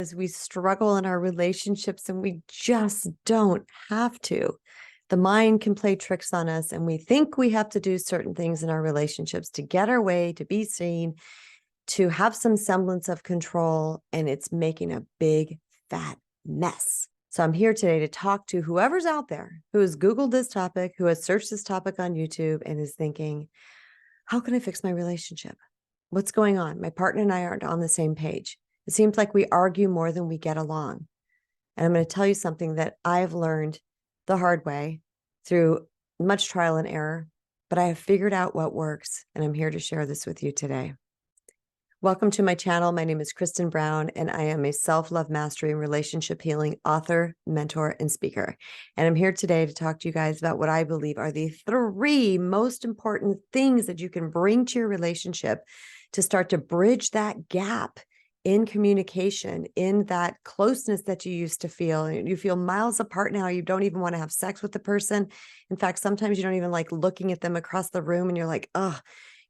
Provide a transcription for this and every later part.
As we struggle in our relationships and we just don't have to. The mind can play tricks on us, and we think we have to do certain things in our relationships to get our way, to be seen, to have some semblance of control, and it's making a big fat mess. So I'm here today to talk to whoever's out there who has Googled this topic, who has searched this topic on YouTube and is thinking, how can I fix my relationship? What's going on? My partner and I aren't on the same page. It seems like we argue more than we get along. And I'm going to tell you something that I've learned the hard way through much trial and error, but I have figured out what works, and I'm here to share this with you today. Welcome to my channel. My name is Kristen Brown, and I am a self-love mastery and relationship healing author, mentor, and speaker. And I'm here today to talk to you guys about what I believe are the 3 most important things that you can bring to your relationship to start to bridge that gap in communication, in that closeness that you used to feel. You feel miles apart now. You don't even want to have sex with the person. In fact, sometimes you don't even like looking at them across the room, and you're like, oh,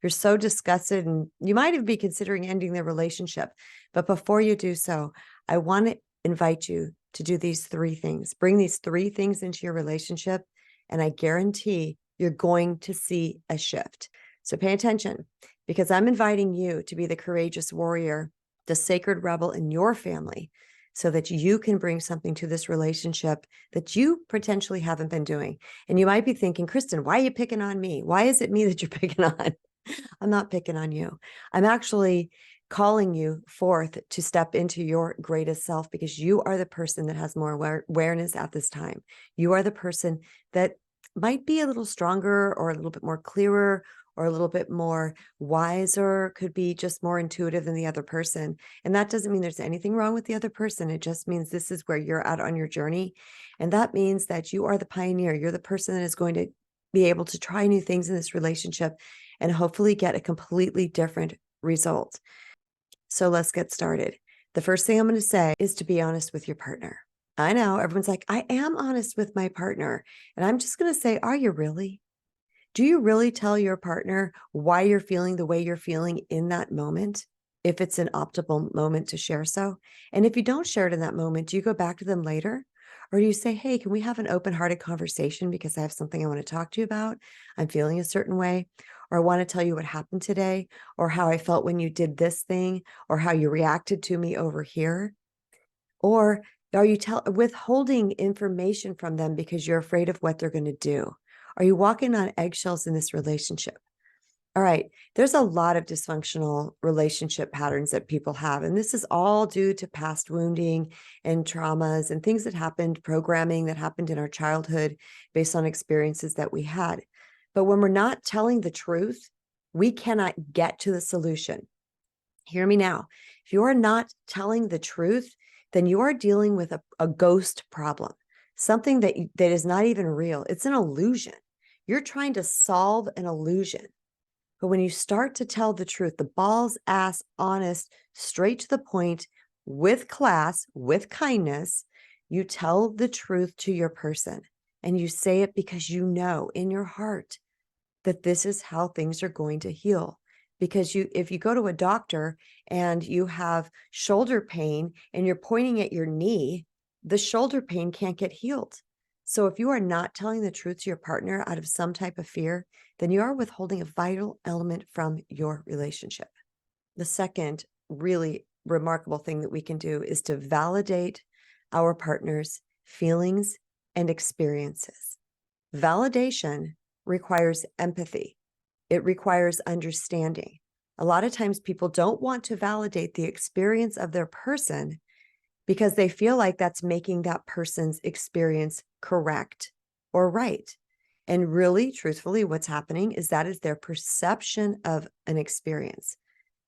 you're so disgusted, and you might even be considering ending the relationship. But before you do so, I want to invite you to do these 3 things. Bring these 3 things into your relationship, and I guarantee you're going to see a shift. So pay attention, because I'm inviting you to be the courageous warrior, the sacred rebel in your family, so that you can bring something to this relationship that you potentially haven't been doing. And you might be thinking, Kristen, why are you picking on me? Why is it me that you're picking on? I'm not picking on you. I'm actually calling you forth to step into your greatest self, because you are the person that has more awareness at this time. You are the person that might be a little stronger, or a little bit more clearer, or a little bit more wiser, could be just more intuitive than the other person. And that doesn't mean there's anything wrong with the other person. It just means this is where you're at on your journey. And that means that you are the pioneer. You're the person that is going to be able to try new things in this relationship and hopefully get a completely different result. So let's get started. The first thing I'm going to say is to be honest with your partner. I know everyone's like, I am honest with my partner. And I'm just going to say, are you really? Do you really tell your partner why you're feeling the way you're feeling in that moment, if it's an optimal moment to share so? And if you don't share it in that moment, do you go back to them later? Or do you say, hey, can we have an open-hearted conversation, because I have something I want to talk to you about? I'm feeling a certain way, or I want to tell you what happened today, or how I felt when you did this thing, or how you reacted to me over here? Or are you withholding information from them because you're afraid of what they're going to do? Are you walking on eggshells in this relationship? All right, there's a lot of dysfunctional relationship patterns that people have, and this is all due to past wounding and traumas and things that happened, programming that happened in our childhood based on experiences that we had. But when we're not telling the truth, we cannot get to the solution. Hear me now. If you are not telling the truth, then you are dealing with a ghost problem, something that is not even real. It's an illusion. You're trying to solve an illusion. But when you start to tell the truth, the balls ass honest, straight to the point, with class, with kindness, you tell the truth to your person, and you say it because you know in your heart that this is how things are going to heal. Because if you go to a doctor and you have shoulder pain and you're pointing at your knee, the shoulder pain can't get healed. So if you are not telling the truth to your partner out of some type of fear, then you are withholding a vital element from your relationship. The second really remarkable thing that we can do is to validate our partner's feelings and experiences. Validation requires empathy. It requires understanding. A lot of times people don't want to validate the experience of their person because they feel like that's making that person's experience correct or right. And really, truthfully, what's happening is that is their perception of an experience.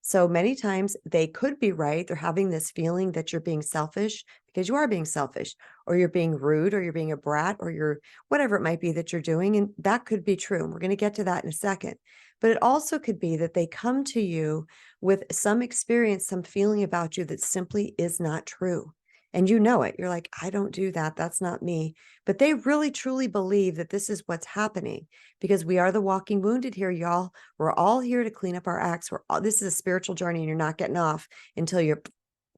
So many times they could be right. They're having this feeling that you're being selfish because you are being selfish, or you're being rude, or you're being a brat, or you're whatever it might be that you're doing. And that could be true. And we're going to get to that in a second. But it also could be that they come to you with some experience, some feeling about you that simply is not true. And you know it. You're like, I don't do that. That's not me. But they really, truly believe that this is what's happening, because we are the walking wounded here, y'all. We're all here to clean up our acts. This is a spiritual journey, and you're not getting off until you're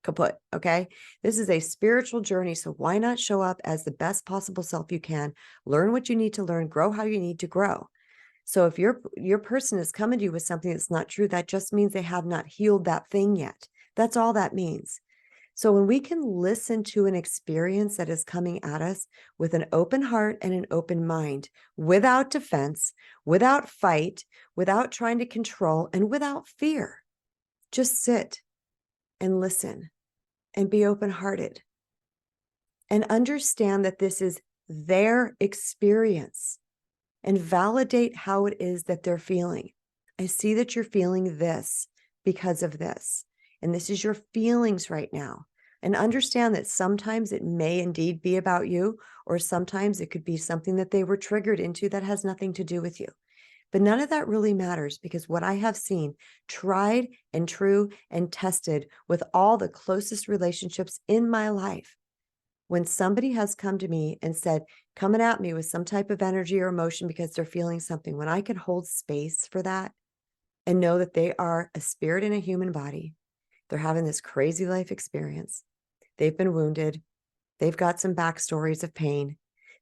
kaput. Okay. This is a spiritual journey. So why not show up as the best possible self you can, learn what you need to learn, grow how you need to grow. So if your person is coming to you with something that's not true, that just means they have not healed that thing yet. That's all that means. So when we can listen to an experience that is coming at us with an open heart and an open mind, without defense, without fight, without trying to control, and without fear, just sit and listen and be open-hearted and understand that this is their experience and validate how it is that they're feeling. I see that you're feeling this because of this. And this is your feelings right now. And understand that sometimes it may indeed be about you, or sometimes it could be something that they were triggered into that has nothing to do with you. But none of that really matters, because what I have seen, tried and true and tested with all the closest relationships in my life, when somebody has come to me and said, coming at me with some type of energy or emotion because they're feeling something, when I can hold space for that and know that they are a spirit in a human body, they're having this crazy life experience. They've been wounded. They've got some backstories of pain.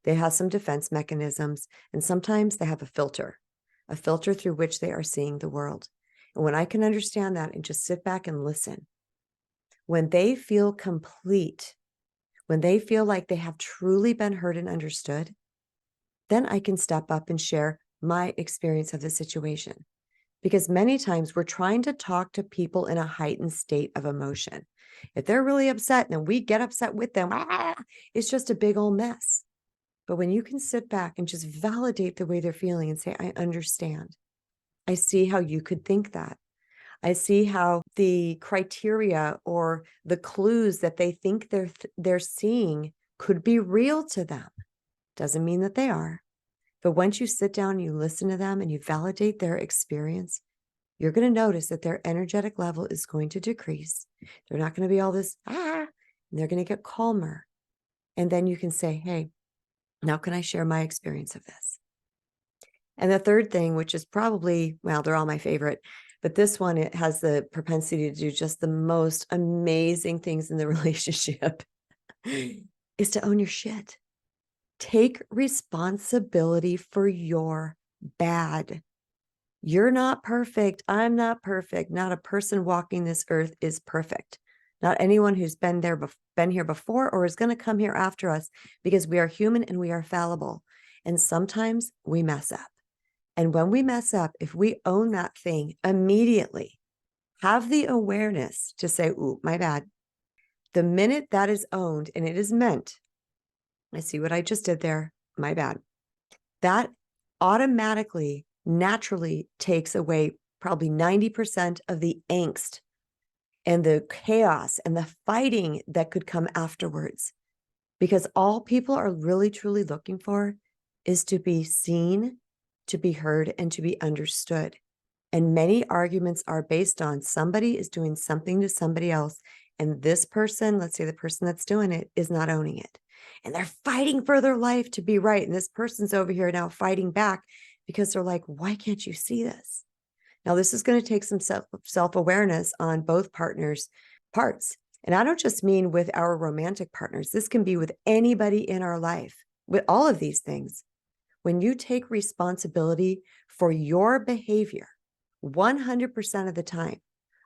They have some defense mechanisms. And sometimes they have a filter through which they are seeing the world. And when I can understand that and just sit back and listen, when they feel complete, when they feel like they have truly been heard and understood, then I can step up and share my experience of the situation. Because many times we're trying to talk to people in a heightened state of emotion. If they're really upset and then we get upset with them, it's just a big old mess. But when you can sit back and just validate the way they're feeling and say, I understand. I see how you could think that. I see how the criteria or the clues that they think they're seeing could be real to them. Doesn't mean that they are. But once you sit down and you listen to them and you validate their experience, you're going to notice that their energetic level is going to decrease. They're not going to be all this, and they're going to get calmer. And then you can say, hey, now can I share my experience of this? And the third thing, which is probably, well, they're all my favorite, but this one, it has the propensity to do just the most amazing things in the relationship, is to own your shit. Take responsibility for your bad. You're not perfect. I'm not perfect. Not a person walking this earth is perfect. Not anyone who's been here before or is going to come here after us, because we are human and we are fallible. And sometimes we mess up. And when we mess up, if we own that thing immediately, have the awareness to say, ooh, my bad. The minute that is owned and it is meant, I see what I just did there, my bad. That automatically, naturally takes away probably 90% of the angst and the chaos and the fighting that could come afterwards. Because all people are really, truly looking for is to be seen, to be heard, and to be understood. And many arguments are based on somebody is doing something to somebody else, and this person, let's say the person that's doing it, is not owning it. And they're fighting for their life to be right. And this person's over here now fighting back because they're like, why can't you see this? Now, this is going to take some self-awareness on both partners' parts. And I don't just mean with our romantic partners. This can be with anybody in our life, with all of these things. When you take responsibility for your behavior 100% of the time,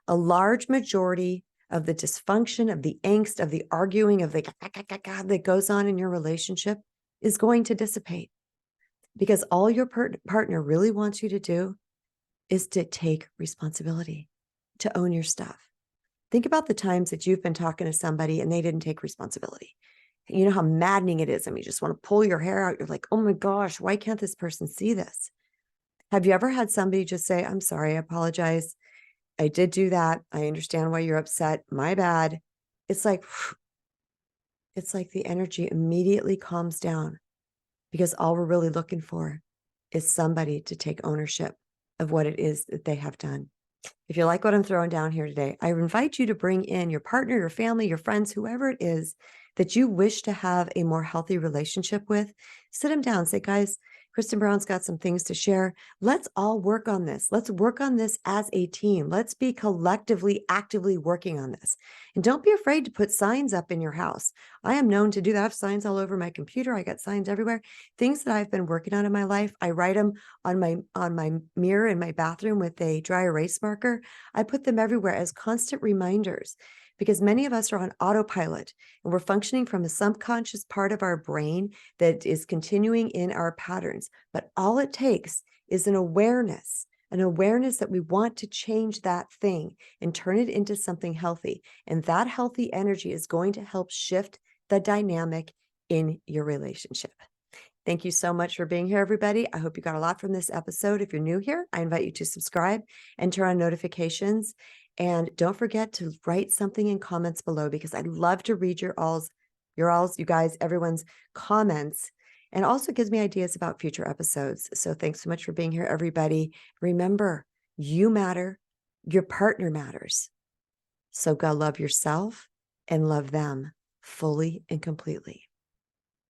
a large majority of the dysfunction, of the angst, of the arguing, of the that goes on in your relationship is going to dissipate. Because all your partner really wants you to do is to take responsibility, to own your stuff. Think about the times that you've been talking to somebody and they didn't take responsibility. You know how maddening it is. I mean, you just want to pull your hair out. You're like, oh my gosh, why can't this person see this? Have you ever had somebody just say, I'm sorry, I apologize. I did do that. I understand why you're upset. My bad. It's like the energy immediately calms down, because all we're really looking for is somebody to take ownership of what it is that they have done. If you like what I'm throwing down here today, I invite you to bring in your partner, your family, your friends, whoever it is that you wish to have a more healthy relationship with. Sit them down and say, guys, Kristen Brown's got some things to share. Let's all work on this. Let's work on this as a team. Let's be collectively, actively working on this. And don't be afraid to put signs up in your house. I am known to do that. I have signs all over my computer. I got signs everywhere. Things that I've been working on in my life, I write them on my mirror in my bathroom with a dry erase marker. I put them everywhere as constant reminders, because many of us are on autopilot and we're functioning from a subconscious part of our brain that is continuing in our patterns. But all it takes is an awareness that we want to change that thing and turn it into something healthy. And that healthy energy is going to help shift the dynamic in your relationship. Thank you so much for being here, everybody. I hope you got a lot from this episode. If you're new here, I invite you to subscribe and turn on notifications. And don't forget to write something in comments below, because I'd love to read you guys, everyone's comments, and also gives me ideas about future episodes. So thanks so much for being here, everybody. Remember, you matter, your partner matters. So go love yourself and love them fully and completely.